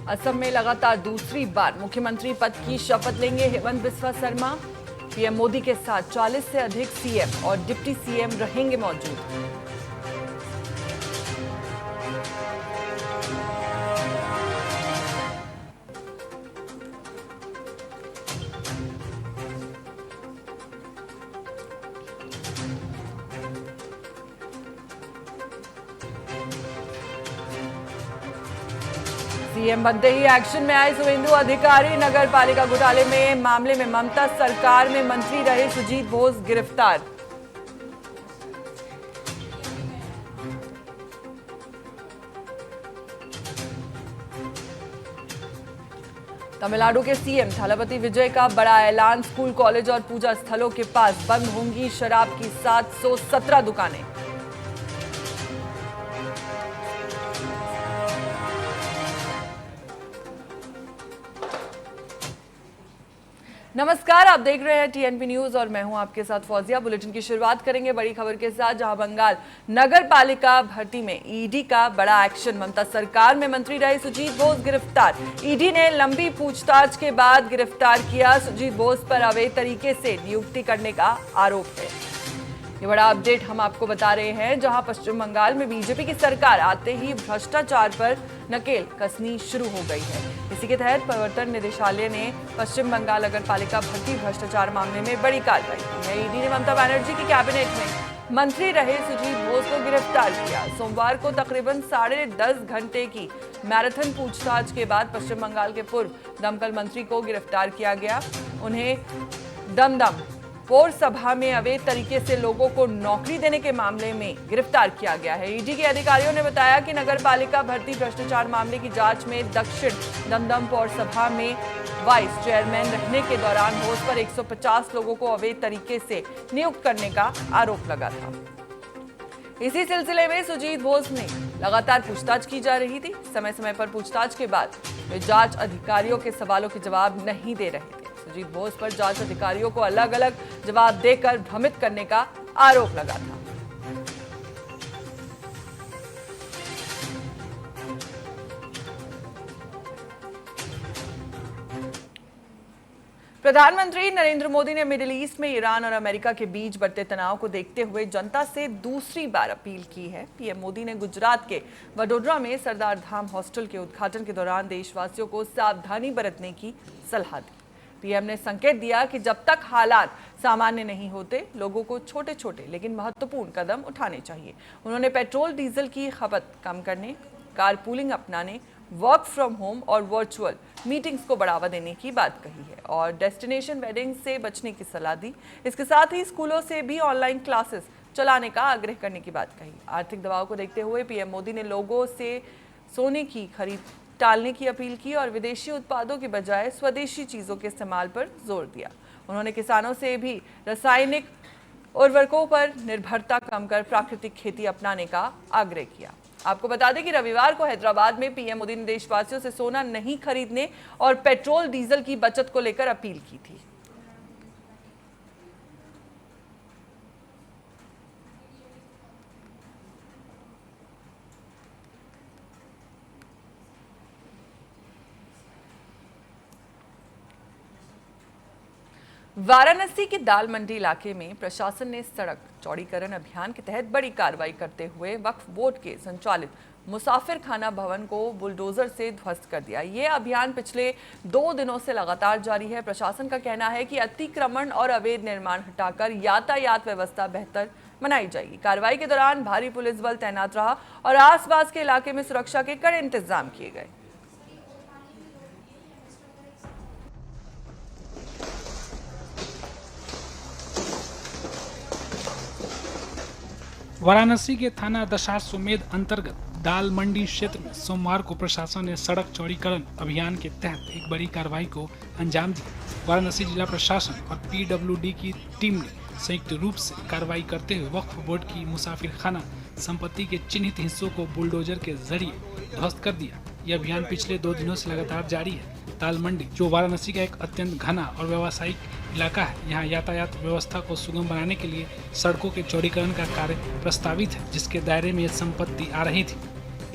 असम में लगातार दूसरी बार मुख्यमंत्री पद की शपथ लेंगे हेमंत बिस्वा शर्मा। पीएम मोदी के साथ 40 से अधिक सीएम और डिप्टी सीएम रहेंगे मौजूद। सीएम बनते ही एक्शन में आए शुवेंदु अधिकारी। नगर पालिका घोटाले में मामले में ममता सरकार में मंत्री रहे सुजीत बोस गिरफ्तार। तमिलनाडु के सीएम थलपति विजय का बड़ा ऐलान। स्कूल, कॉलेज और पूजा स्थलों के पास बंद होंगी शराब की 717 दुकानें। नमस्कार, आप देख रहे हैं टीएनपी न्यूज और मैं हूं आपके साथ फौजिया। बुलेटिन की शुरुआत करेंगे बड़ी खबर के साथ, जहां बंगाल नगर पालिका भर्ती में ईडी का बड़ा एक्शन। ममता सरकार में मंत्री रहे सुजीत बोस गिरफ्तार। ईडी ने लंबी पूछताछ के बाद गिरफ्तार किया। सुजीत बोस पर अवैध तरीके से नियुक्ति करने का आरोप है। ये बड़ा अपडेट हम आपको बता रहे हैं, जहां पश्चिम बंगाल में बीजेपी की सरकार आते ही भ्रष्टाचार पर नकेल कसनी शुरू हो गई है। इसी के तहत प्रवर्तन निदेशालय ने पश्चिम बंगाल नगर पालिका भर्ती भ्रष्टाचार मामले में बड़ी कार्रवाई की है। ईडी ने ममता बनर्जी की कैबिनेट में मंत्री रहे सुजीत बोस को गिरफ्तार किया। सोमवार को तकरीबन 10.5 घंटे की मैराथन पूछताछ के बाद पश्चिम बंगाल के पूर्व दमकल मंत्री को गिरफ्तार किया गया। उन्हें दमदम पौरसभा में अवैध तरीके से लोगों को नौकरी देने के मामले में गिरफ्तार किया गया है। ईडी के अधिकारियों ने बताया कि नगर पालिका भर्ती भ्रष्टाचार मामले की जांच में दक्षिण दमदम पौरसभा में वाइस चेयरमैन रहने के दौरान बोस पर 150 लोगों को अवैध तरीके से नियुक्त करने का आरोप लगा था। इसी सिलसिले में सुजीत बोस ने लगातार पूछताछ की जा रही थी। समय समय पर पूछताछ के बाद वे जांच अधिकारियों के सवालों के जवाब नहीं दे रहे थे। सुजीत बोस पर जांच अधिकारियों को अलग अलग जवाब देकर भ्रमित करने का आरोप लगा था। प्रधानमंत्री नरेंद्र मोदी ने मिडिल ईस्ट में ईरान और अमेरिका के बीच बढ़ते तनाव को देखते हुए जनता से दूसरी बार अपील की है। पीएम मोदी ने गुजरात के वडोदरा में सरदार धाम हॉस्टल के उद्घाटन के दौरान देशवासियों को सावधानी बरतने की सलाह दी। पीएम ने संकेत दिया कि जब तक हालात सामान्य नहीं होते, लोगों को छोटे छोटे लेकिन महत्वपूर्ण कदम उठाने चाहिए। उन्होंने पेट्रोल डीजल की खपत कम करने, कारपूलिंग अपनाने, वर्क फ्रॉम होम और वर्चुअल मीटिंग्स को बढ़ावा देने की बात कही है और डेस्टिनेशन वेडिंग से बचने की सलाह दी। इसके साथ ही स्कूलों से भी ऑनलाइन क्लासेस चलाने का आग्रह करने की बात कही। आर्थिक दबाव को देखते हुए पीएम मोदी ने लोगों से सोने की खरीद टालने की अपील की और विदेशी उत्पादों की बजाय स्वदेशी चीजों के इस्तेमाल पर जोर दिया। उन्होंने किसानों से भी रासायनिक उर्वरकों पर निर्भरता कम कर प्राकृतिक खेती अपनाने का आग्रह किया। आपको बता दें कि रविवार को हैदराबाद में पीएम मोदी ने देशवासियों से सोना नहीं खरीदने और पेट्रोल डीजल की बचत को लेकर अपील की थी। वाराणसी के दाल मंडी इलाके में प्रशासन ने सड़क चौड़ीकरण अभियान के तहत बड़ी कार्रवाई करते हुए वक्फ बोर्ड के संचालित मुसाफिर खाना भवन को बुलडोजर से ध्वस्त कर दिया। ये अभियान पिछले 2 दिनों से लगातार जारी है। प्रशासन का कहना है कि अतिक्रमण और अवैध निर्माण हटाकर यातायात व्यवस्था बेहतर बनाई जाएगी। कार्रवाई के दौरान भारी पुलिस बल तैनात रहा और आसपास के इलाके में सुरक्षा के कड़े इंतजाम किए गए। वाराणसी के थाना दशाश्वमेध अंतर्गत दाल मंडी क्षेत्र में सोमवार को प्रशासन ने सड़क चौड़ीकरण अभियान के तहत एक बड़ी कार्रवाई को अंजाम दिया। वाराणसी जिला प्रशासन और पीडब्ल्यूडी की टीम ने संयुक्त रूप से कार्रवाई करते हुए वक्फ बोर्ड की मुसाफिर खाना संपत्ति के चिन्हित हिस्सों को बुलडोजर के जरिए ध्वस्त कर दिया। यह अभियान पिछले 2 दिनों से लगातार जारी है। दाल मंडी, जो वाराणसी का एक अत्यंत घना और व्यावसायिक इलाका है, यहाँ यातायात व्यवस्था को सुगम बनाने के लिए सड़कों के चौड़ीकरण का कार्य प्रस्तावित है, जिसके दायरे में यह संपत्ति आ रही थी।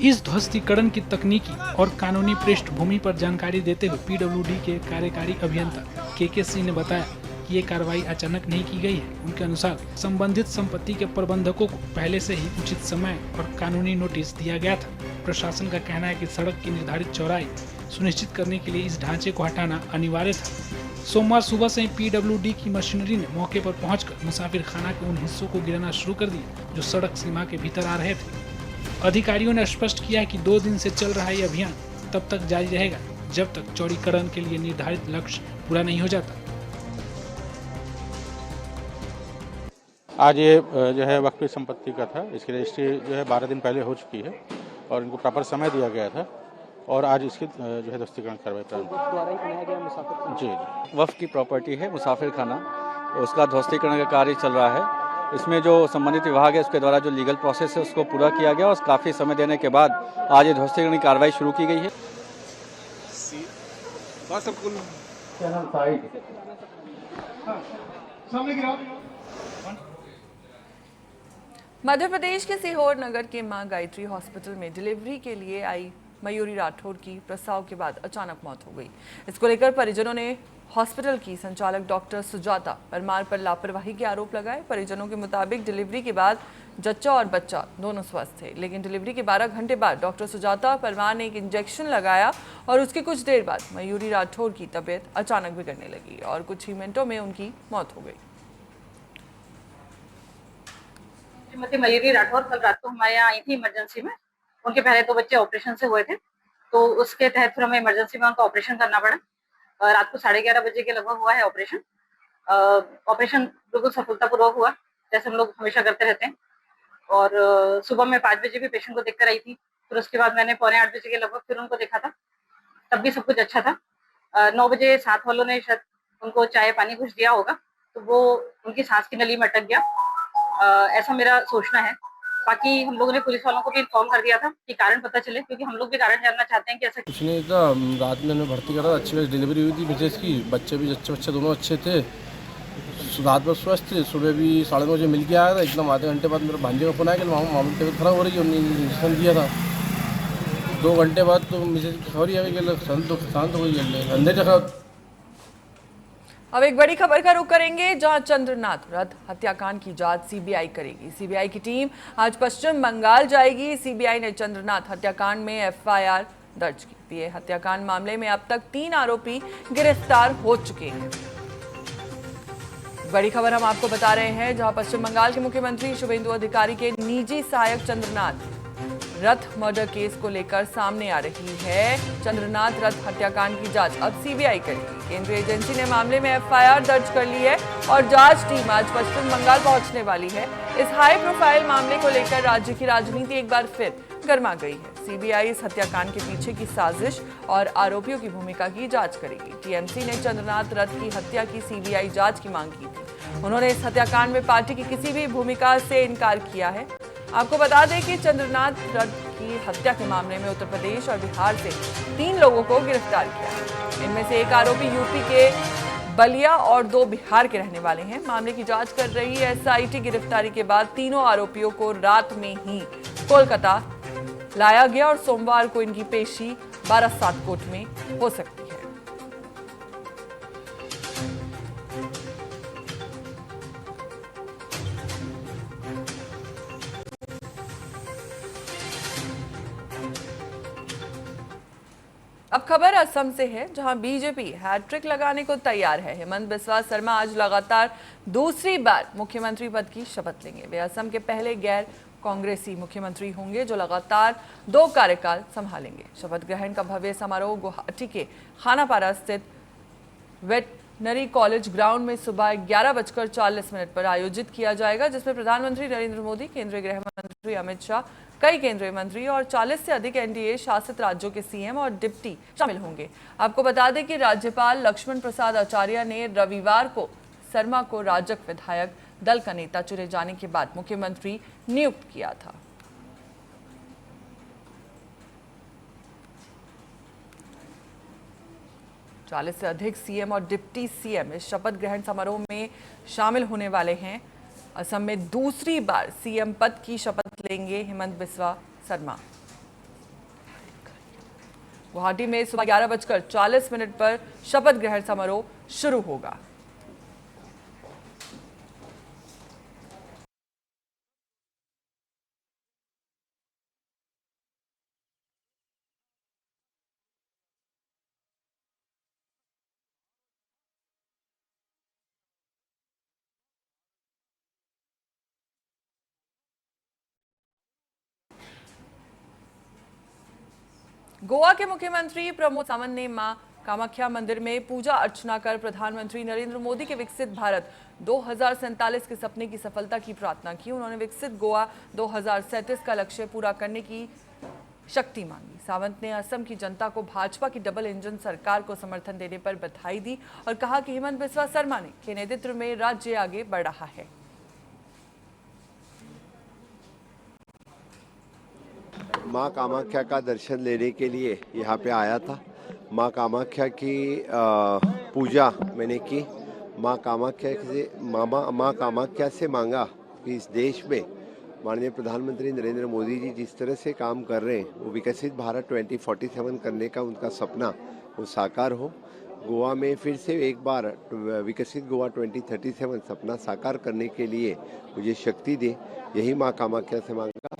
इस ध्वस्तीकरण की तकनीकी और कानूनी पृष्ठभूमि पर जानकारी देते हुए पीडब्ल्यूडी के कार्यकारी अभियंता के सिंह ने बताया कि ये कार्रवाई अचानक नहीं की गई है। उनके अनुसार संबंधित संपत्ति के प्रबंधकों को पहले से ही उचित समय और कानूनी नोटिस दिया गया था। प्रशासन का कहना है कि सड़क की निर्धारित चौड़ाई सुनिश्चित करने के लिए इस ढांचे को हटाना अनिवार्य था। सोमवार सुबह से ही पीडब्ल्यूडी की मशीनरी ने मौके पर पहुंचकर मुसाफिर खाना के उन हिस्सों को गिराना शुरू कर दिया जो सड़क सीमा के भीतर आ रहे थे। अधिकारियों ने स्पष्ट किया कि 2 दिन से चल रहा ये अभियान तब तक जारी रहेगा जब तक चौड़ीकरण के लिए निर्धारित लक्ष्य पूरा नहीं हो जाता। आज ये जो है वक्फ संपत्ति का था, इसकी रजिस्ट्री जो है 12 दिन पहले हो चुकी है और इनको प्रॉपर समय दिया गया था और आज इसकी जो है ध्वस्तीकरण कार्रवाई प्रारंभ जी। वक्फ की प्रॉपर्टी है मुसाफिर खाना, उसका ध्वस्तीकरण का कार्य चल रहा है। इसमें जो संबंधित विभाग है उसके द्वारा जो लीगल प्रोसेस है उसको पूरा किया गया और काफ़ी समय देने के बाद आज ये ध्वस्तीकरण की कार्रवाई शुरू की गई है। मध्य प्रदेश के सीहोर नगर के मां गायत्री हॉस्पिटल में डिलीवरी के लिए आई मयूरी राठौर की प्रसव के बाद अचानक मौत हो गई। इसको लेकर परिजनों ने हॉस्पिटल की संचालक डॉक्टर सुजाता परमार पर लापरवाही के आरोप लगाए। परिजनों के मुताबिक डिलीवरी के बाद जच्चा और बच्चा दोनों स्वस्थ थे, लेकिन डिलीवरी के 12 घंटे बाद डॉक्टर सुजाता परमार ने एक इंजेक्शन लगाया और उसके कुछ देर बाद मयूरी राठौर की तबीयत अचानक बिगड़ने लगी और कुछ ही मिनटों में उनकी मौत हो गई। श्रीमती मयूरी राठौर कल रात को हमारे यहाँ आई थी इमरजेंसी में। उनके पहले 2 बच्चे ऑपरेशन से हुए थे, तो उसके तहत फिर हमें इमरजेंसी में उनका ऑपरेशन करना पड़ा। रात को 11:30 बजे के लगभग हुआ है ऑपरेशन। ऑपरेशन बिल्कुल सफलतापूर्वक हुआ, जैसे हम लोग हमेशा करते रहते हैं। और सुबह में 5 बजे भी पेशेंट को देखकर आई थी। फिर उसके बाद मैंने 7:45 बजे के लगभग फिर उनको देखा था, तब भी सब कुछ अच्छा था। 9 बजे साथ वालों ने शायद उनको चाय पानी कुछ दिया होगा, तो वो उनकी सांस की नली में अटक गया, ऐसा मेरा सोचना है। बाकी हम लोगों ने पुलिस वालों को भी इन्फॉर्म कर दिया था कि कारण पता चले, क्योंकि हम लोग भी कारण जानना चाहते हैं कि ऐसा कुछ नहीं था। रात में भर्ती करा, अच्छी वैसे डिलीवरी हुई थी मिसेज की, बच्चे भी बच्चे दोनों अच्छे थे, रात में स्वस्थ थे। सुबह भी 9:30 बजे मिल के आया था, एकदम आधे घंटे बाद मेरे भांजे का फोन आया कि मामूली तबियत खराब हो रही है, उन्होंने इंजेक्शन दिया था। 2 घंटे बाद तो मिसेज की खबर ही आ गई, शांत हो गई, अंदर खराब। अब एक बड़ी खबर का रुख करेंगे, जहां चंद्रनाथ रथ हत्याकांड की जांच सीबीआई करेगी। सीबीआई की टीम आज पश्चिम बंगाल जाएगी। सीबीआई ने चंद्रनाथ हत्याकांड में एफआईआर दर्ज की है। हत्याकांड मामले में अब तक 3 आरोपी गिरफ्तार हो चुके हैं। बड़ी खबर हम आपको बता रहे हैं, जहां पश्चिम बंगाल के मुख्यमंत्री शुभेंदु अधिकारी के निजी सहायक चंद्रनाथ रथ मर्डर केस को लेकर सामने आ रही है। चंद्रनाथ रथ हत्याकांड की जांच अब सीबीआई करेगी। केंद्रीय एजेंसी ने मामले में एफआईआर दर्ज कर ली है और जांच टीम आज पश्चिम बंगाल पहुंचने वाली है। इस हाई प्रोफाइल मामले को लेकर राज्य की राजनीति एक बार फिर गर्मा गई है। सीबीआई इस हत्याकांड के पीछे की साजिश और आरोपियों की भूमिका की जांच करेगी। टीएमसी ने चंद्रनाथ रथ की हत्या की सीबीआई जांच की मांग की थी। उन्होंने इस हत्याकांड में पार्टी की किसी भी भूमिका से इनकार किया है। आपको बता दें कि चंद्रनाथ रथ की हत्या के मामले में उत्तर प्रदेश और बिहार से 3 लोगों को गिरफ्तार किया है। इनमें से एक आरोपी यूपी के बलिया और 2 बिहार के रहने वाले हैं। मामले की जांच कर रही एसआईटी गिरफ्तारी के बाद तीनों आरोपियों को रात में ही कोलकाता लाया गया और सोमवार को इनकी पेशी बारासात कोर्ट में हो सकती है। अब खबर असम से है, जहां बीजेपी हैट्रिक लगाने को तैयार है। हेमंत बिस्वा शर्मा आज लगातार दूसरी बार मुख्यमंत्री पद की शपथ लेंगे। वे असम के पहले गैर कांग्रेसी मुख्यमंत्री होंगे जो लगातार 2 कार्यकाल संभालेंगे। शपथ ग्रहण का भव्य समारोह गुवाहाटी के खानापारा स्थित वेटनरी कॉलेज ग्राउंड में सुबह 11:40 पर आयोजित किया जाएगा, जिसमें प्रधानमंत्री नरेंद्र मोदी, केंद्रीय गृह मंत्री अमित शाह, कई केंद्रीय मंत्री और 40 से अधिक एनडीए शासित राज्यों के सीएम और डिप्टी शामिल होंगे। आपको बता दें कि राज्यपाल लक्ष्मण प्रसाद आचार्य ने रविवार को शर्मा को राजग विधायक दल का नेता चुने जाने के बाद मुख्यमंत्री नियुक्त किया था। 40 से अधिक सीएम और डिप्टी सीएम इस शपथ ग्रहण समारोह में शामिल होने वाले हैं। असम में दूसरी बार सीएम पद की शपथ लेंगे हेमंत बिस्वा शर्मा। गुवाहाटी में सुबह 11:40 पर शपथ ग्रहण समारोह शुरू होगा। गोवा के मुख्यमंत्री प्रमोद सावंत ने मां कामाख्या मंदिर में पूजा अर्चना कर प्रधानमंत्री नरेंद्र मोदी के विकसित भारत 2047 के सपने की सफलता की प्रार्थना की। उन्होंने विकसित गोवा 2037 का लक्ष्य पूरा करने की शक्ति मांगी। सावंत ने असम की जनता को भाजपा की डबल इंजन सरकार को समर्थन देने पर बधाई दी और कहा कि हेमंत बिस्वा शर्मा के नेतृत्व में राज्य आगे बढ़ रहा है। माँ कामाख्या का दर्शन लेने के लिए यहाँ पे आया था। माँ कामाख्या की पूजा मैंने की। माँ कामाख्या से मांगा कि इस देश में माननीय प्रधानमंत्री नरेंद्र मोदी जी जिस तरह से काम कर रहे हैं, वो विकसित भारत 2047 करने का उनका सपना वो साकार हो। गोवा में फिर से एक बार विकसित गोवा 2037 सपना साकार करने के लिए मुझे शक्ति दे, यही माँ कामाख्या से मांगा।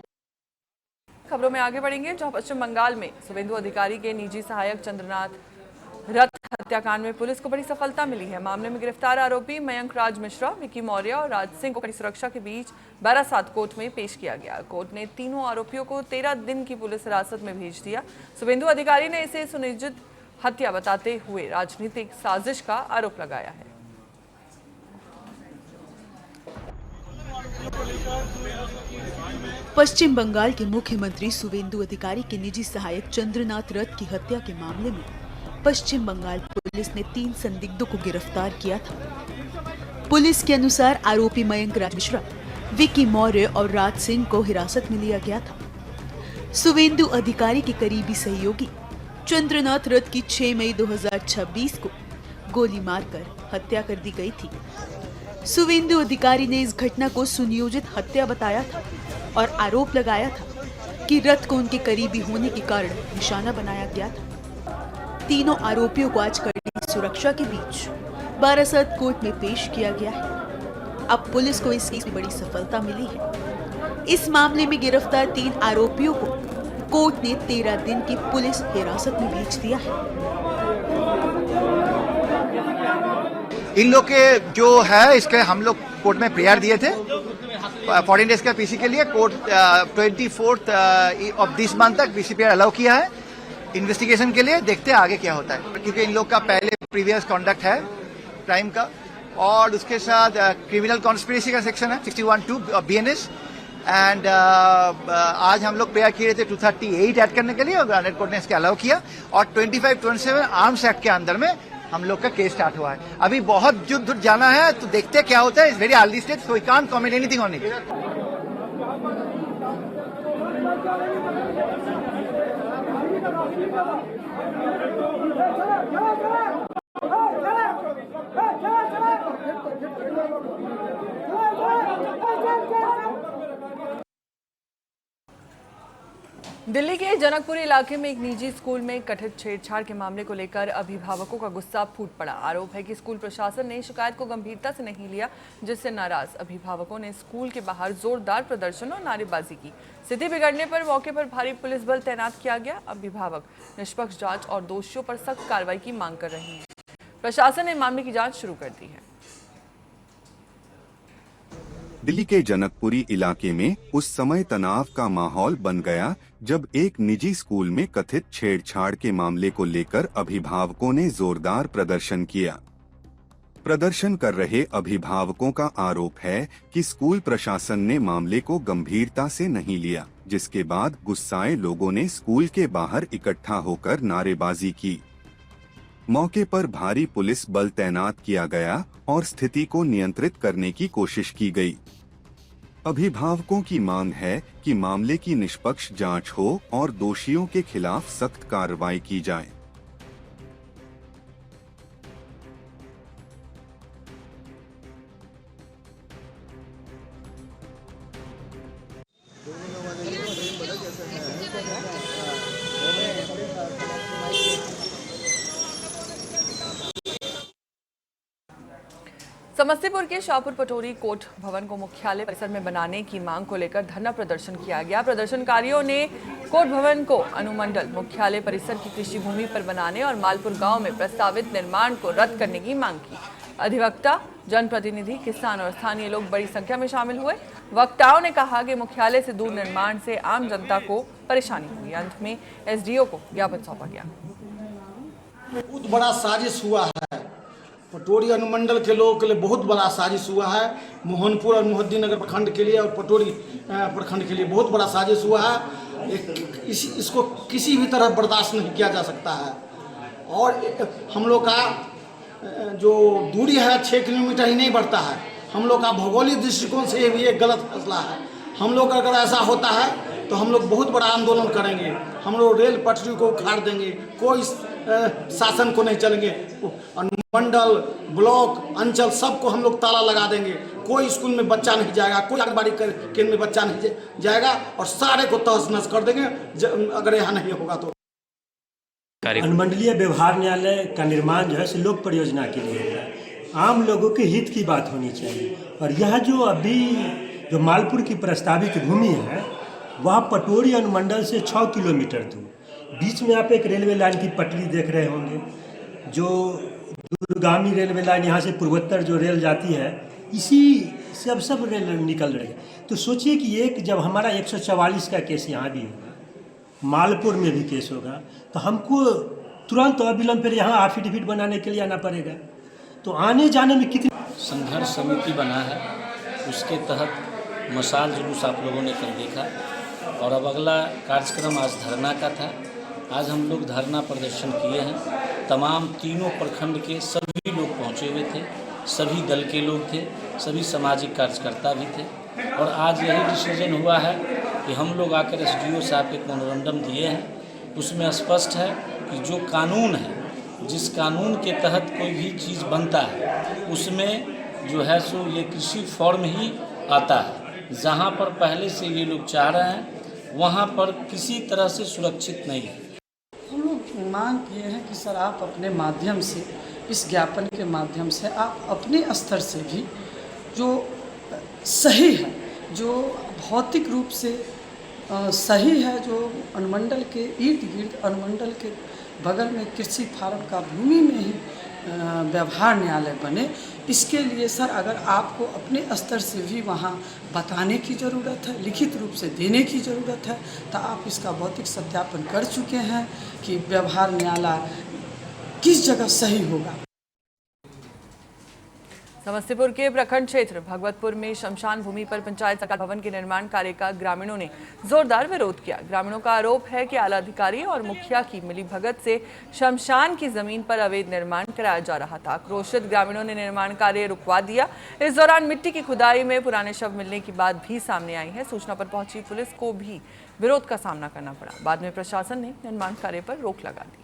खबरों में आगे बढ़ेंगे, जहां पश्चिम बंगाल में शुभेंदु अधिकारी के निजी सहायक चंद्रनाथ रथ हत्याकांड में पुलिस को बड़ी सफलता मिली है। मामले में गिरफ्तार आरोपी मयंक राज मिश्रा, विकी मौर्य और राज सिंह को कड़ी सुरक्षा के बीच बारासात कोर्ट में पेश किया गया। कोर्ट ने तीनों आरोपियों को 13 दिन की पुलिस हिरासत में भेज दिया। शुभेंदु अधिकारी ने इसे सुनियोजित हत्या बताते हुए राजनीतिक साजिश का आरोप लगाया है। पश्चिम बंगाल के मुख्यमंत्री शुभेंदु अधिकारी के निजी सहायक चंद्रनाथ रथ की हत्या के मामले में पश्चिम बंगाल पुलिस ने 3 संदिग्धों को गिरफ्तार किया था। पुलिस के अनुसार आरोपी मयंक राज मिश्रा, विकी मौर्य और राज सिंह को हिरासत में लिया गया था। शुभेंदु अधिकारी के करीबी सहयोगी चंद्रनाथ रथ की 6 मई 2026 को गोली मारकर हत्या कर दी गई थी। शुभेंदु अधिकारी ने इस घटना को सुनियोजित हत्या बताया था और आरोप लगाया था कि रथ को उनके करीबी होने के कारण निशाना बनाया गया था। तीनों आरोपियों को आज कड़ी सुरक्षा के बीच बारासात कोर्ट में पेश किया गया है। अब पुलिस को इस केस में बड़ी सफलता मिली है। इस मामले में गिरफ्तार 3 आरोपियों को कोर्ट ने 13 दिन की पुलिस हिरासत में भेज दिया है। इन लोग के जो है इसके हम लोग कोर्ट में प्रेयर दिए थे 14 डेज का पीसी के लिए। कोर्ट 24 ऑफ दिस मंथ तक पीसी प्रेयर अलाउ किया है इन्वेस्टिगेशन के लिए। देखते हैं आगे क्या होता है, क्योंकि इन लोग का पहले प्रीवियस कॉन्डक्ट है क्राइम का, और उसके साथ क्रिमिनल कॉन्स्पिरेसी का सेक्शन है 61(2) BNS। एंड आज हम लोग प्रेयर किए थे 238 ऐड करने के लिए और कोर्ट ने इसके अलाउ किया, और 25-27 आर्म्स एक्ट के अंदर में हम लोग का केस स्टार्ट हुआ है। अभी बहुत दूर जाना है, तो देखते हैं क्या होता है। It's very early stage, so we can't comment anything on it. Delhi के जनकपुरी इलाके में एक निजी स्कूल में कथित छेड़छाड़ के मामले को लेकर अभिभावकों का गुस्सा फूट पड़ा। आरोप है कि स्कूल प्रशासन ने शिकायत को गंभीरता से नहीं लिया, जिससे नाराज अभिभावकों ने स्कूल के बाहर जोरदार प्रदर्शन और नारेबाजी की। स्थिति बिगड़ने पर मौके पर भारी पुलिस बल तैनात किया गया। अभिभावक निष्पक्ष जांच और दोषियों पर सख्त कार्रवाई की मांग कर रहे हैं। प्रशासन ने मामले की जांच शुरू कर दी है। दिल्ली के जनकपुरी इलाके में उस समय तनाव का माहौल बन गया जब एक निजी स्कूल में कथित छेड़छाड़ के मामले को लेकर अभिभावकों ने जोरदार प्रदर्शन किया। प्रदर्शन कर रहे अभिभावकों का आरोप है कि स्कूल प्रशासन ने मामले को गंभीरता से नहीं लिया, जिसके बाद गुस्साए लोगों ने स्कूल के बाहर इकट्ठा होकर नारेबाजी की। मौके पर भारी पुलिस बल तैनात किया गया और स्थिति को नियंत्रित करने की कोशिश की गई। अभिभावकों की मांग है कि मामले की निष्पक्ष जांच हो और दोषियों के खिलाफ सख्त कार्रवाई की जाए। समस्तीपुर के शाहपुर पटोरी कोर्ट भवन को मुख्यालय परिसर में बनाने की मांग को लेकर धरना प्रदर्शन किया गया। प्रदर्शनकारियों ने कोर्ट भवन को अनुमंडल मुख्यालय परिसर की कृषि भूमि पर बनाने और मालपुर गांव में प्रस्तावित निर्माण को रद्द करने की मांग की। अधिवक्ता, जनप्रतिनिधि, किसान और स्थानीय लोग बड़ी संख्या में शामिल हुए। वक्ताओं ने कहा कि मुख्यालय से दूर निर्माण से आम जनता को परेशानी हुई। अंत में एसडीओ को ज्ञापन सौंपा गया। बहुत बड़ा साजिश हुआ है, पटोरी अनुमंडल के लोगों के लिए बहुत बड़ा साजिश हुआ है। मोहनपुर और मोहद्दीनगर प्रखंड के लिए और पटोरी प्रखंड के लिए बहुत बड़ा साजिश हुआ है। इसको किसी भी तरह बर्दाश्त नहीं किया जा सकता है। और हम लोग का जो दूरी है 6 किलोमीटर ही नहीं बढ़ता है। हम लोग का भौगोलिक दृष्टिकोण से भी एक गलत फैसला है। हम लोग अगर ऐसा होता है तो हम लोग बहुत बड़ा आंदोलन करेंगे। हम लोग रेल पटरी को उखाड़ देंगे, कोई शासन को नहीं चलेंगे। मंडल, ब्लॉक, अंचल सबको हम लोग ताला लगा देंगे। कोई स्कूल में बच्चा नहीं जाएगा, कोई आंगनबाड़ी केंद्र में बच्चा नहीं जाएगा और सारे को तहस नहस कर देंगे अगर यहाँ नहीं होगा तो। अनुमंडलीय व्यवहार न्यायालय का निर्माण जो है से लोक परियोजना के लिए होगा। आम लोगों के हित की बात होनी चाहिए। और यह जो अभी जो मालपुर की प्रस्तावित भूमि है वह पटोरी अनुमंडल से 6 किलोमीटर दूर, बीच में आप एक रेलवे लाइन की पटरी देख रहे होंगे, जो दूरगामी रेलवे लाइन यहाँ से पूर्वोत्तर जो रेल जाती है, इसी से सब रेल निकल रही है। तो सोचिए कि एक जब हमारा 144 का केस यहाँ भी होगा, मालपुर में भी केस होगा, तो हमको तुरंत अविलंब फिर यहाँ एफिडेविट बनाने के लिए आना पड़ेगा। तो आने जाने में कितनी संघर्ष समिति बना है, उसके तहत मशाल जुलूस आप लोगों ने कल देखा और अब अगला कार्यक्रम आज धरना का था। आज हम लोग धरना प्रदर्शन किए हैं। तमाम तीनों प्रखंड के सभी लोग पहुंचे हुए थे, सभी दल के लोग थे, सभी सामाजिक कार्यकर्ता भी थे और आज यही डिसीजन हुआ है कि हम लोग आकर एसडीओ साहब एक मेमोरेंडम दिए हैं। उसमें स्पष्ट है कि जो कानून है, जिस कानून के तहत कोई भी चीज़ बनता है उसमें जो है सो ये कृषि फॉर्म ही आता है। जहाँ पर पहले से ये लोग चाह रहे हैं वहाँ पर किसी तरह से सुरक्षित नहीं है। हम लोग मांग किए हैं कि सर आप अपने माध्यम से, इस ज्ञापन के माध्यम से आप अपने स्तर से भी जो सही है, जो भौतिक रूप से सही है, जो अनुमंडल के इर्द गिर्द, अनुमंडल के बगल में कृषि फार्म का भूमि में ही व्यवहार न्यायालय बने, इसके लिए सर अगर आपको अपने स्तर से भी वहाँ बताने की ज़रूरत है, लिखित रूप से देने की ज़रूरत है, तो आप इसका भौतिक सत्यापन कर चुके हैं कि व्यवहार न्यायालय किस जगह सही होगा। समस्तीपुर के प्रखंड क्षेत्र भगवतपुर में शमशान भूमि पर पंचायत सरकार भवन के निर्माण कार्य का ग्रामीणों ने जोरदार विरोध किया। ग्रामीणों का आरोप है कि आला अधिकारी और मुखिया की मिलीभगत से शमशान की जमीन पर अवैध निर्माण कराया जा रहा था। आक्रोशित ग्रामीणों ने निर्माण कार्य रुकवा दिया। इस दौरान मिट्टी की खुदाई में पुराने शव मिलने की बात भी सामने आई है। सूचना पर पहुंची पुलिस को भी विरोध का सामना करना पड़ा। बाद में प्रशासन ने निर्माण कार्य पर रोक लगा दी।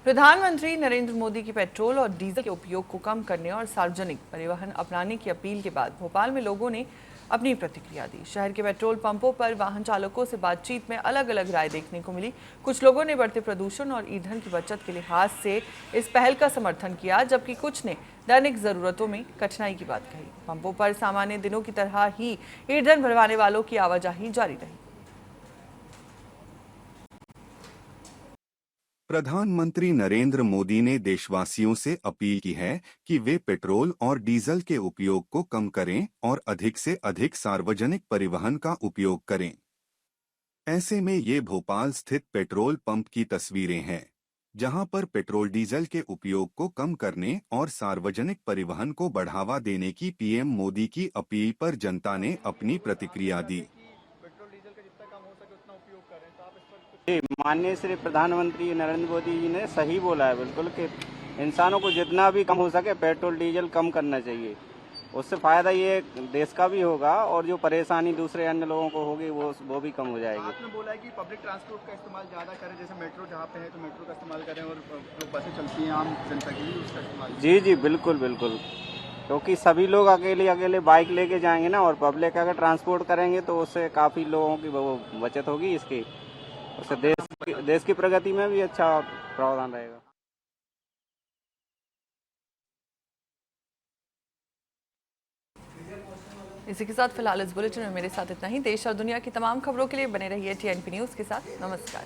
प्रधानमंत्री नरेंद्र मोदी की पेट्रोल और डीजल के उपयोग को कम करने और सार्वजनिक परिवहन अपनाने की अपील के बाद भोपाल में लोगों ने अपनी प्रतिक्रिया दी। शहर के पेट्रोल पंपों पर वाहन चालकों से बातचीत में अलग अलग राय देखने को मिली। कुछ लोगों ने बढ़ते प्रदूषण और ईंधन की बचत के लिहाज से इस पहल का समर्थन किया, जबकि कुछ ने दैनिक जरूरतों में कठिनाई की बात कही। पंपों पर सामान्य दिनों की तरह ही ईंधन भरवाने वालों की आवाजाही जारी रही। प्रधानमंत्री नरेंद्र मोदी ने देशवासियों से अपील की है कि वे पेट्रोल और डीजल के उपयोग को कम करें और अधिक से अधिक सार्वजनिक परिवहन का उपयोग करें। ऐसे में ये भोपाल स्थित पेट्रोल पंप की तस्वीरें हैं, जहां पर पेट्रोल डीजल के उपयोग को कम करने और सार्वजनिक परिवहन को बढ़ावा देने की पीएम मोदी की अपील पर जनता ने अपनी प्रतिक्रिया दी। माननीय श्री प्रधानमंत्री नरेंद्र मोदी जी ने सही बोला है बिल्कुल कि इंसानों को जितना भी कम हो सके पेट्रोल डीजल कम करना चाहिए। उससे फायदा ये देश का भी होगा और जो परेशानी दूसरे अन्य लोगों को होगी वो भी कम हो जाएगी। आपने बोला है कि पब्लिक ट्रांसपोर्ट का इस्तेमाल ज़्यादा करें, जैसे मेट्रो जहाँ पे है तो मेट्रो का इस्तेमाल करें और जो बसें चलती हैं आम जनता के लिए उसका इस्तेमाल। जी जी बिल्कुल बिल्कुल, क्योंकि सभी लोग अकेले बाइक लेके जाएंगे ना, और पब्लिक अगर ट्रांसपोर्ट करेंगे तो उससे काफ़ी लोगों की वो बचत होगी, इसकी उससे देश देश की प्रगति में भी अच्छा प्रावधान रहेगा। इसी के साथ फिलहाल इस बुलेटिन में मेरे साथ इतना ही। देश और दुनिया की तमाम खबरों के लिए बने रहिए TNP न्यूज़ के साथ। नमस्कार।